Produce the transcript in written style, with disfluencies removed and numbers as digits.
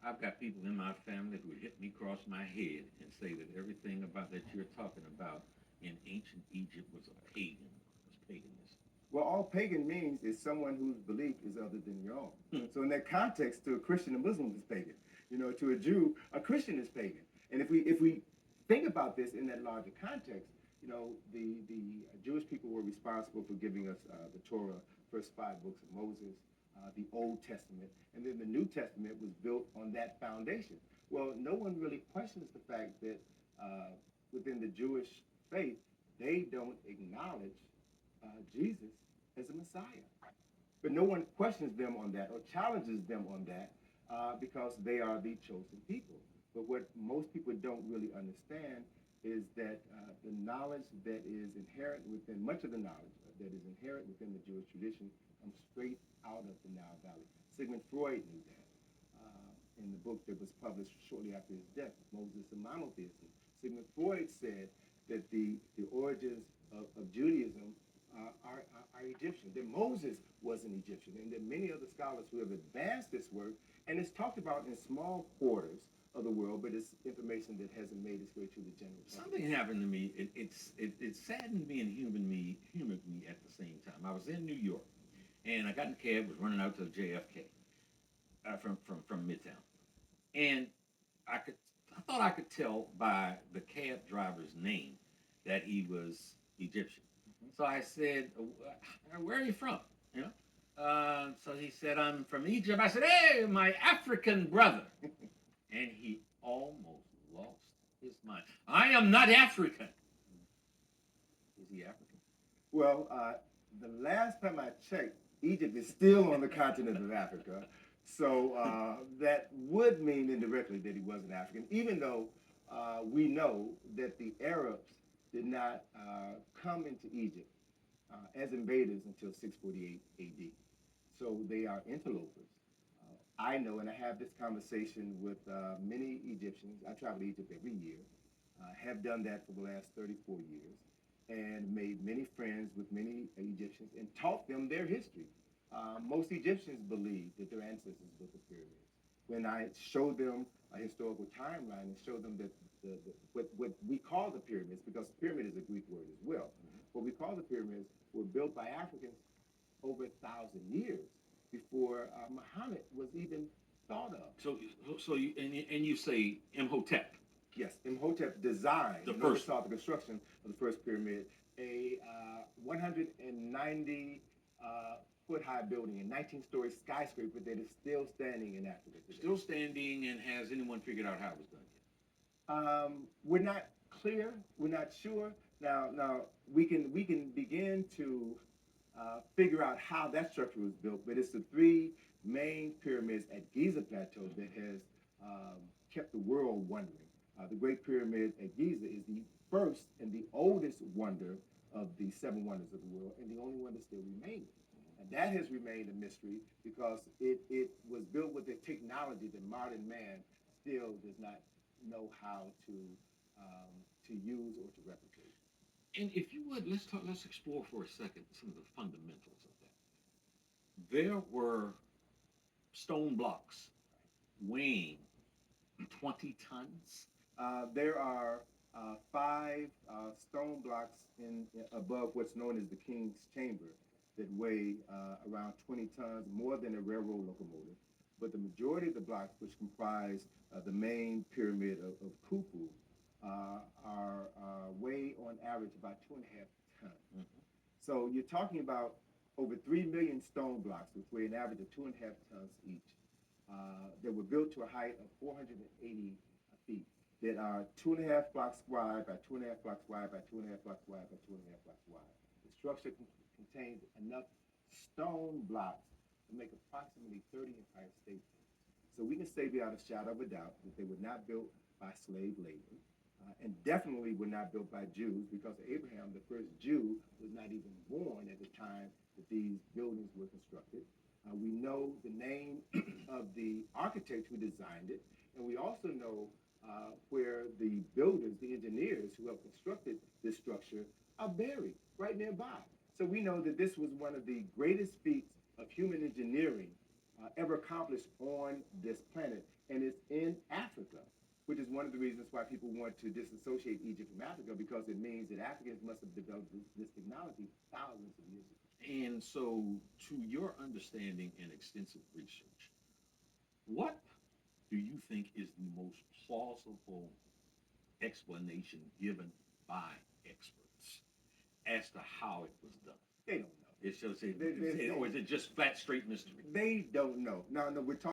I've got people in my family who hit me across my head and say that everything about that you're talking about in ancient Egypt was a pagan, was paganism. Well, all pagan means is someone whose belief is other than your own. Hmm. So in that context, to a Christian, a Muslim is pagan. To a Jew, a Christian is pagan. And if we think about this in that larger context, the Jewish people were responsible for giving us the Torah, first five books of Moses, the Old Testament, and then the New Testament was built on that foundation. Well, no one really questions the fact that uh, within the Jewish faith, they don't acknowledge Jesus as a Messiah. But no one questions them on that or challenges them on that because they are the chosen people. But what most people don't really understand is that the knowledge that is inherent within, much of the knowledge that is inherent within the Jewish tradition comes straight out of the Nile Valley. Sigmund Freud knew that in the book that was published shortly after his death, Moses and Monotheism. Sigmund Freud said that the origins of Judaism are Egyptian, that Moses was an Egyptian, and that many other scholars who have advanced this work, and it's talked about in small quarters of the world, but it's information that hasn't made its way to the general public. Something happened to me. It saddened me and humored me at the same time. I was in New York, and I got in a cab, was running out to JFK from Midtown, and I could I thought I could tell by the cab driver's name that he was Egyptian. Mhm. So I said, "Where are you from?" You know. So he said, "I'm from Egypt." I said, "Hey, my African brother," and he almost lost his mind. I am not African. Is he African? Well, the last time I checked, Egypt is still on the continent of Africa. So that would mean indirectly that he wasn't African, even though we know that the Arabs did not come into Egypt as invaders until 648 AD. So they are interlopers. I know, and I have this conversation with many Egyptians. I travel to Egypt every year, have done that for the last 34 years, and made many friends with many Egyptians and taught them their history. Most Egyptians believe that their ancestors built the pyramids. When I show them a historical timeline and show them that what we call the pyramids, because pyramid is a Greek word as well, what we call the pyramids were built by Africans over 1,000 years before Muhammad was even thought of. So you say Imhotep, Yes, Imhotep designed the and first one. oversaw the construction of the first pyramid, a 190 foot high building, a 19-story skyscraper that is still standing in Africa today. Still standing, and has anyone figured out how it was done yet? We're not clear. We're not sure. Now we can begin to figure out how that structure was built, but it's the three main pyramids at Giza Plateau that has kept the world wondering. The Great Pyramid at Giza is the first and the oldest wonder of the seven wonders of the world, and the only one that's still remaining. And that has remained a mystery because it was built with a technology that modern man still does not know how to use or to replicate. And if you would, let's talk. Let's explore for a second some of the fundamentals of that. There were stone blocks weighing 20 tons. There are five stone blocks above what's known as the King's Chamber that weigh around 20 tons, more than a railroad locomotive. But the majority of the blocks, which comprise the main pyramid of Khufu, are weigh on average about 2.5 tons. Mm-hmm. So you're talking about over 3 million stone blocks, which weigh an average of 2.5 tons each, that were built to a height of 480 feet, that are 2.5 blocks wide by 2.5 blocks wide by 2.5 blocks wide by 2.5 blocks wide. The structure contains enough stone blocks to make approximately 30 Empire State Buildings. So we can say beyond a shadow of a doubt that they were not built by slave labor, and definitely were not built by Jews, because Abraham, the first Jew, was not even born at the time that these buildings were constructed. We know the name of the architect who designed it, and we also know where the builders, the engineers who have constructed this structure, are buried right nearby. So we know that this was one of the greatest feats of human engineering ever accomplished on this planet. and it's in Africa, which is one of the reasons why people want to disassociate Egypt from Africa, because it means that Africans must have developed this technology thousands of years ago. And so, to your understanding and extensive research, what do you think is the most plausible explanation given by experts as to how it was done? They don't know. Or is it just flat straight mystery? They don't know. No, we're talking.